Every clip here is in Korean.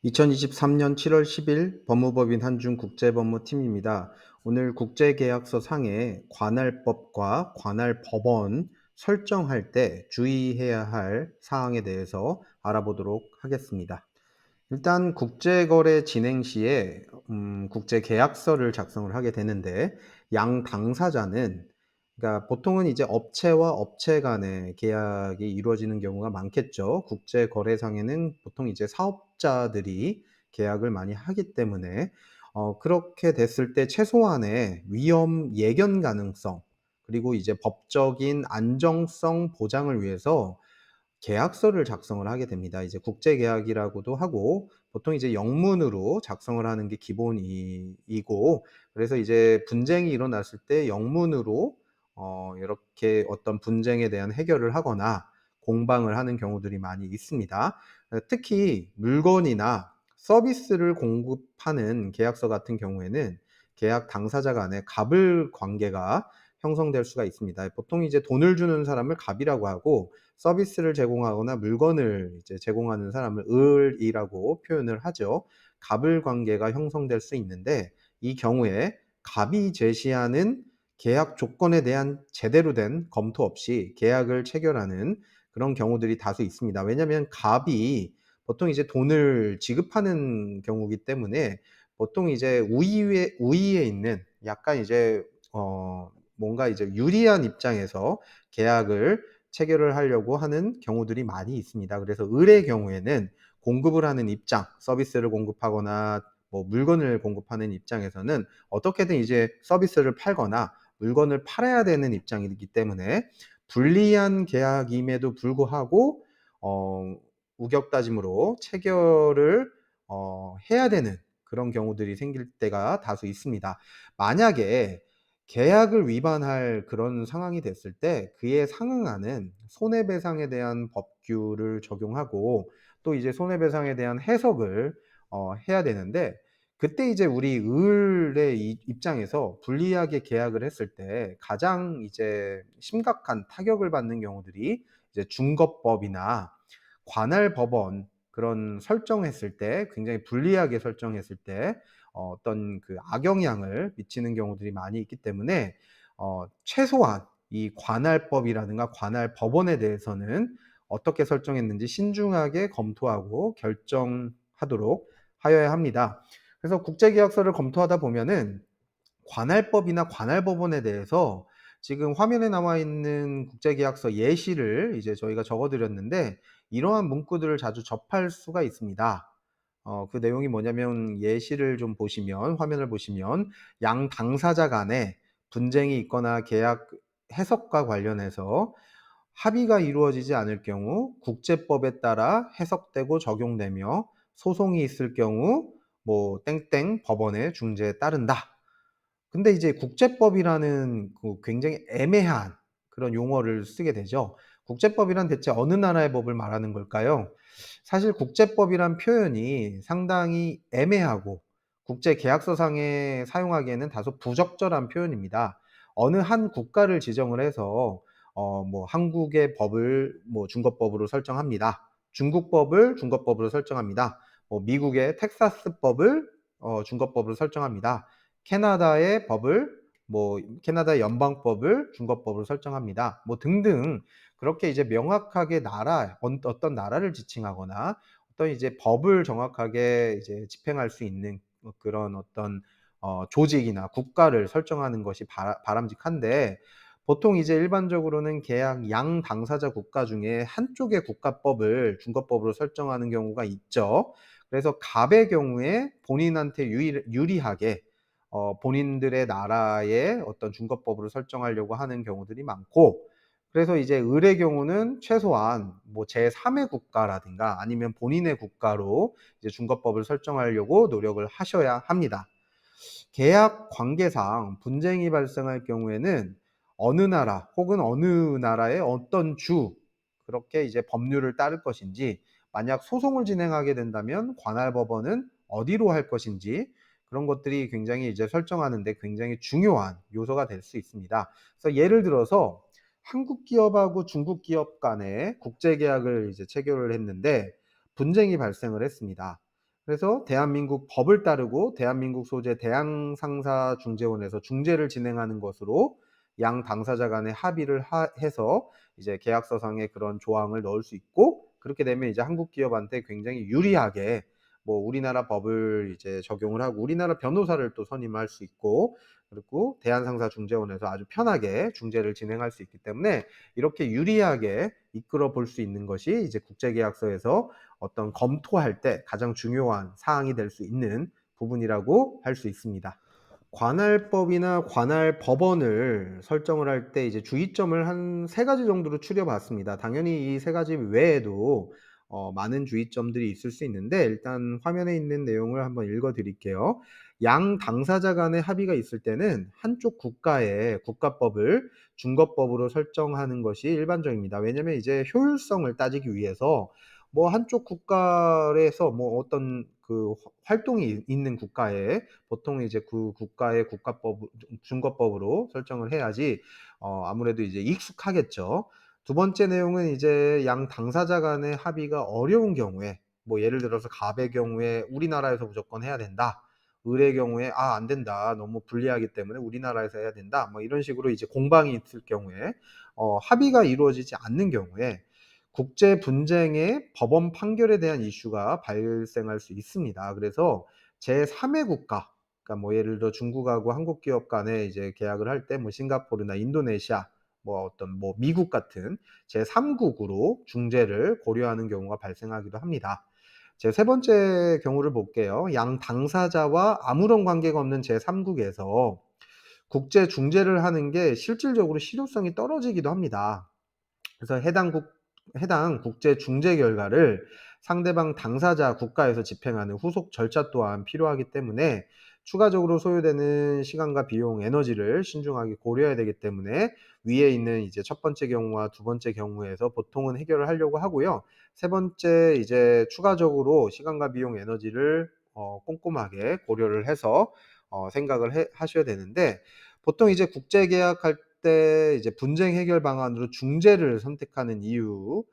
2023년 7월 10일 법무법인 한중국제법무팀입니다. 오늘 국제계약서 상의 관할법과 관할법원 설정할 때 주의해야 할 사항에 대해서 알아보도록 하겠습니다. 일단 국제거래 진행 시에 국제계약서를 작성을 하게 되는데, 양 당사자는, 그러니까 보통은 이제 업체와 업체 간의 계약이 이루어지는 경우가 많겠죠. 국제거래상에는 보통 이제 사업자들이 계약을 많이 하기 때문에 그렇게 됐을 때 최소한의 위험 예견 가능성, 그리고 이제 법적인 안정성 보장을 위해서 계약서를 작성을 하게 됩니다. 이제 국제 계약이라고도 하고, 보통 이제 영문으로 작성을 하는 게 기본이고, 그래서 이제 분쟁이 일어났을 때 영문으로 이렇게 어떤 분쟁에 대한 해결을 하거나 공방을 하는 경우들이 많이 있습니다. 특히 물건이나 서비스를 공급하는 계약서 같은 경우에는 계약 당사자 간의 갑을 관계가 형성될 수가 있습니다. 보통 이제 돈을 주는 사람을 갑이라고 하고, 서비스를 제공하거나 물건을 이제 제공하는 사람을 을이라고 표현을 하죠. 갑을 관계가 형성될 수 있는데, 이 경우에 갑이 제시하는 계약 조건에 대한 제대로 된 검토 없이 계약을 체결하는 그런 경우들이 다수 있습니다. 왜냐하면 갑이 보통 이제 돈을 지급하는 경우이기 때문에, 보통 이제 우위에 있는 약간 이제 뭔가 이제 유리한 입장에서 계약을 체결을 하려고 하는 경우들이 많이 있습니다. 그래서 을의 경우에는 공급을 하는 입장, 서비스를 공급하거나 뭐 물건을 공급하는 입장에서는 어떻게든 이제 서비스를 팔거나 물건을 팔아야 되는 입장이기 때문에, 불리한 계약임에도 불구하고 우격다짐으로 체결을 해야 되는 그런 경우들이 생길 때가 다수 있습니다. 만약에 계약을 위반할 그런 상황이 됐을 때 그에 상응하는 손해배상에 대한 법규를 적용하고, 또 이제 손해배상에 대한 해석을 해야 되는데, 그때 이제 우리 을의 입장에서 불리하게 계약을 했을 때 가장 이제 심각한 타격을 받는 경우들이 이제 중거법이나 관할법원 그런 설정했을 때, 굉장히 불리하게 설정했을 때 어떤 그 악영향을 미치는 경우들이 많이 있기 때문에, 최소한 이 관할법이라든가 관할법원에 대해서는 어떻게 설정했는지 신중하게 검토하고 결정하도록 하여야 합니다. 그래서 국제계약서를 검토하다 보면은 관할법이나 관할법원에 대해서 지금 화면에 나와 있는 국제계약서 예시를 이제 저희가 적어 드렸는데, 이러한 문구들을 자주 접할 수가 있습니다. 그 내용이 뭐냐면, 예시를 좀 보시면, 화면을 보시면 양 당사자 간에 분쟁이 있거나 계약 해석과 관련해서 합의가 이루어지지 않을 경우 국제법에 따라 해석되고 적용되며, 소송이 있을 경우 뭐 땡땡 법원의 중재에 따른다. 근데 이제 국제법이라는 그 굉장히 애매한 그런 용어를 쓰게 되죠. 국제법이란 대체 어느 나라의 법을 말하는 걸까요? 사실 국제법이란 표현이 상당히 애매하고 국제 계약서상에 사용하기에는 다소 부적절한 표현입니다. 어느 한 국가를 지정을 해서 뭐 한국의 법을 뭐 중거법으로 설정합니다. 중국 법을 중거법으로 설정합니다. 뭐 미국의 텍사스법을 중거법으로 설정합니다. 캐나다의 법을 뭐 캐나다 연방법을 중거법으로 설정합니다. 뭐 등등, 그렇게 이제 명확하게 어떤 나라를 지칭하거나 어떤 이제 법을 정확하게 이제 집행할 수 있는 그런 어떤 조직이나 국가를 설정하는 것이 바람직한데, 보통 이제 일반적으로는 계약 양 당사자 국가 중에 한쪽의 국가법을 중거법으로 설정하는 경우가 있죠. 그래서 갑의 경우에 본인한테 유리하게 본인들의 나라의 어떤 중거법으로 설정하려고 하는 경우들이 많고, 그래서 이제 을의 경우는 최소한 뭐 제3의 국가라든가 아니면 본인의 국가로 이제 중거법을 설정하려고 노력을 하셔야 합니다. 계약 관계상 분쟁이 발생할 경우에는 어느 나라 혹은 어느 나라의 어떤 주, 그렇게 이제 법률을 따를 것인지, 만약 소송을 진행하게 된다면 관할법원은 어디로 할 것인지, 그런 것들이 굉장히 이제 설정하는 데 굉장히 중요한 요소가 될 수 있습니다. 그래서 예를 들어서 한국 기업하고 중국 기업 간에 국제 계약을 이제 체결을 했는데 분쟁이 발생을 했습니다. 그래서 대한민국 법을 따르고 대한민국 소재 대양상사중재원에서 중재를 진행하는 것으로 양 당사자 간에 합의를 해서 이제 계약서상에 그런 조항을 넣을 수 있고, 그렇게 되면 이제 한국 기업한테 굉장히 유리하게 뭐 우리나라 법을 이제 적용을 하고 우리나라 변호사를 또 선임할 수 있고, 그리고 대한상사중재원에서 아주 편하게 중재를 진행할 수 있기 때문에 이렇게 유리하게 이끌어 볼 수 있는 것이 이제 국제계약서에서 어떤 검토할 때 가장 중요한 사항이 될 수 있는 부분이라고 할 수 있습니다. 관할법이나 관할 법원을 설정을 할 때 이제 주의점을 한 3가지 정도로 추려 봤습니다. 당연히 이 3가지 외에도 많은 주의점들이 있을 수 있는데, 일단 화면에 있는 내용을 한번 읽어 드릴게요. 양 당사자 간의 합의가 있을 때는 한쪽 국가의 국가법을 중거법으로 설정하는 것이 일반적입니다. 왜냐면 이제 효율성을 따지기 위해서 뭐 한쪽 국가에서 뭐 어떤 그 활동이 있는 국가에 보통 이제 그 국가의 국가법 중거법으로 설정을 해야지 아무래도 이제 익숙하겠죠. 두 번째 내용은 이제 양 당사자 간의 합의가 어려운 경우에, 뭐 예를 들어서 갑의 경우에 우리나라에서 무조건 해야 된다. 을의 경우에 안 된다. 너무 불리하기 때문에 우리나라에서 해야 된다. 뭐 이런 식으로 이제 공방이 있을 경우에 합의가 이루어지지 않는 경우에 국제 분쟁의 법원 판결에 대한 이슈가 발생할 수 있습니다. 그래서 제3의 국가, 그러니까 뭐 예를 들어 중국하고 한국 기업 간에 이제 계약을 할 때 뭐 싱가포르나 인도네시아, 뭐 어떤 뭐 미국 같은 제3국으로 중재를 고려하는 경우가 발생하기도 합니다. 제 세 번째 경우를 볼게요. 양 당사자와 아무런 관계가 없는 제3국에서 국제 중재를 하는 게 실질적으로 실효성이 떨어지기도 합니다. 그래서 해당 국제 중재 결과를 상대방 당사자 국가에서 집행하는 후속 절차 또한 필요하기 때문에 추가적으로 소요되는 시간과 비용, 에너지를 신중하게 고려해야 되기 때문에 위에 있는 이제 첫 번째 경우와 두 번째 경우에서 보통은 해결을 하려고 하고요. 세 번째 이제 추가적으로 시간과 비용, 에너지를 꼼꼼하게 고려를 해서 생각을 하셔야 되는데, 보통 이제 국제 계약할 때 이제 분쟁 해결 방안으로 중재를 선택하는 이유,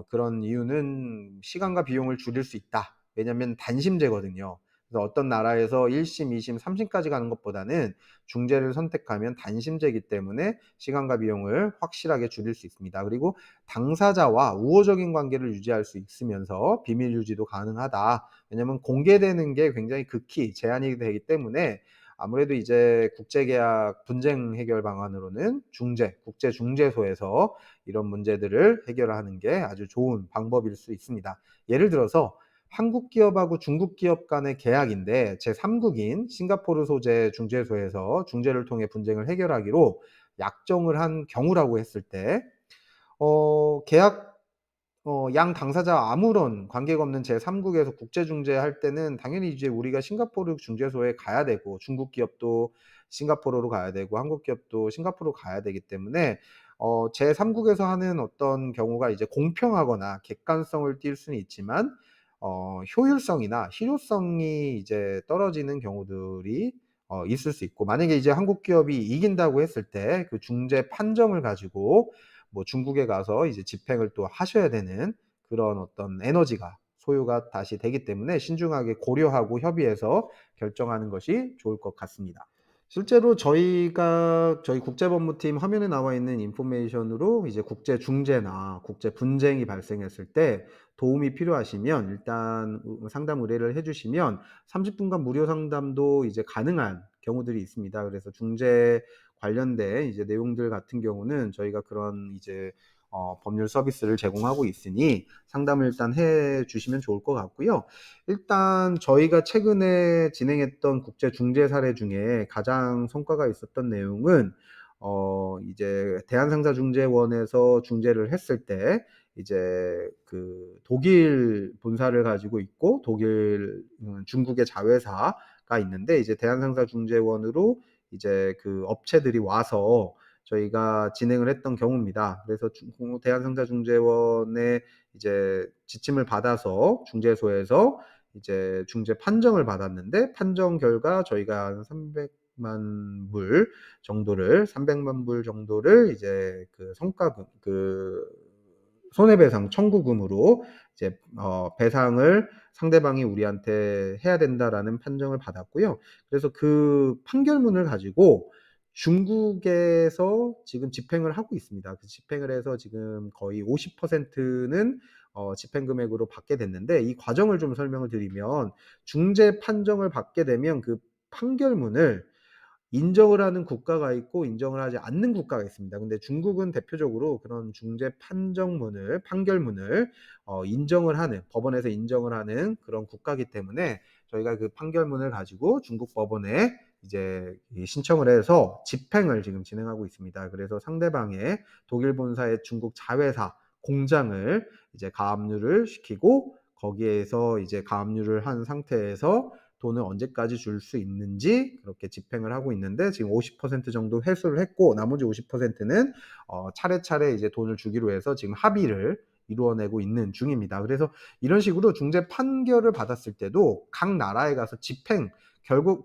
그런 이유는 시간과 비용을 줄일 수 있다. 왜냐면 단심제거든요. 그래서 어떤 나라에서 1심, 2심, 3심까지 가는 것보다는 중재를 선택하면 단심제이기 때문에 시간과 비용을 확실하게 줄일 수 있습니다. 그리고 당사자와 우호적인 관계를 유지할 수 있으면서 비밀 유지도 가능하다. 왜냐면 공개되는 게 굉장히 극히 제한이 되기 때문에 아무래도 이제 국제계약 분쟁 해결 방안으로는 국제중재소에서 이런 문제들을 해결하는 게 아주 좋은 방법일 수 있습니다. 예를 들어서 한국 기업하고 중국 기업 간의 계약인데 제3국인 싱가포르 소재 중재소에서 중재를 통해 분쟁을 해결하기로 약정을 한 경우라고 했을 때 계약 양 당사자 아무런 관계가 없는 제3국에서 국제 중재할 때는 당연히 이제 우리가 싱가포르 중재소에 가야 되고, 중국 기업도 싱가포르로 가야 되고, 한국 기업도 싱가포르로 가야 되기 때문에 제3국에서 하는 어떤 경우가 이제 공평하거나 객관성을 띌 수는 있지만 효율성이나 실효성이 이제 떨어지는 경우들이 있을 수 있고, 만약에 이제 한국 기업이 이긴다고 했을 때 그 중재 판정을 가지고 뭐 중국에 가서 이제 집행을 또 하셔야 되는 그런 어떤 에너지가 소요가 다시 되기 때문에 신중하게 고려하고 협의해서 결정하는 것이 좋을 것 같습니다. 실제로 저희 국제법무팀 화면에 나와 있는 인포메이션으로 이제 국제 중재나 국제 분쟁이 발생했을 때 도움이 필요하시면 일단 상담 의뢰를 해 주시면 30 분간 무료 상담도 이제 가능한 경우들이 있습니다. 그래서 중재 관련된 이제 내용들 같은 경우는 저희가 그런 이제 법률 서비스를 제공하고 있으니 상담을 일단 해 주시면 좋을 것 같고요. 일단 저희가 최근에 진행했던 국제 중재 사례 중에 가장 성과가 있었던 내용은 이제 대한상사중재원에서 중재를 했을 때 이제 그 독일 본사를 가지고 있고 중국의 자회사가 있는데 이제 대한상사중재원으로 이제 그 업체들이 와서 저희가 진행을 했던 경우입니다. 그래서 대한상사중재원의 이제 지침을 받아서 중재소에서 이제 중재 판정을 받았는데, 판정 결과 저희가 한 300만 불 정도를 이제 그 성과금 손해배상 청구금으로 이제 배상을 상대방이 우리한테 해야 된다라는 판정을 받았고요. 그래서 그 판결문을 가지고 중국에서 지금 집행을 하고 있습니다. 그 집행을 해서 지금 거의 50%는 집행 금액으로 받게 됐는데, 이 과정을 좀 설명을 드리면, 중재 판정을 받게 되면 그 판결문을 인정을 하는 국가가 있고 인정을 하지 않는 국가가 있습니다. 근데 중국은 대표적으로 그런 중재 판결문을 인정을 하는, 법원에서 인정을 하는 그런 국가이기 때문에 저희가 그 판결문을 가지고 중국 법원에 이제 신청을 해서 집행을 지금 진행하고 있습니다. 그래서 상대방의 독일 본사의 중국 자회사 공장을 이제 가압류를 시키고, 거기에서 이제 가압류를 한 상태에서 돈을 언제까지 줄 수 있는지 그렇게 집행을 하고 있는데, 지금 50% 정도 회수를 했고 나머지 50%는 차례차례 이제 돈을 주기로 해서 지금 합의를 이루어내고 있는 중입니다. 그래서 이런 식으로 중재 판결을 받았을 때도 각 나라에 가서 집행,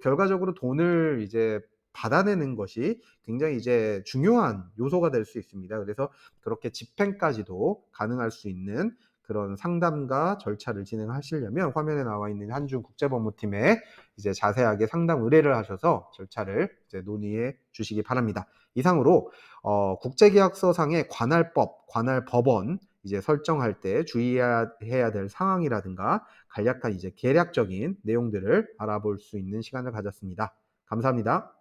결과적으로 돈을 이제 받아내는 것이 굉장히 이제 중요한 요소가 될 수 있습니다. 그래서 그렇게 집행까지도 가능할 수 있는 그런 상담과 절차를 진행하시려면 화면에 나와 있는 한중 국제법무팀에 이제 자세하게 상담 의뢰를 하셔서 절차를 이제 논의해 주시기 바랍니다. 이상으로 국제계약서상의 관할법, 관할법원 이제 설정할 때 주의해야 될 상황이라든가 간략한 이제 계략적인 내용들을 알아볼 수 있는 시간을 가졌습니다. 감사합니다.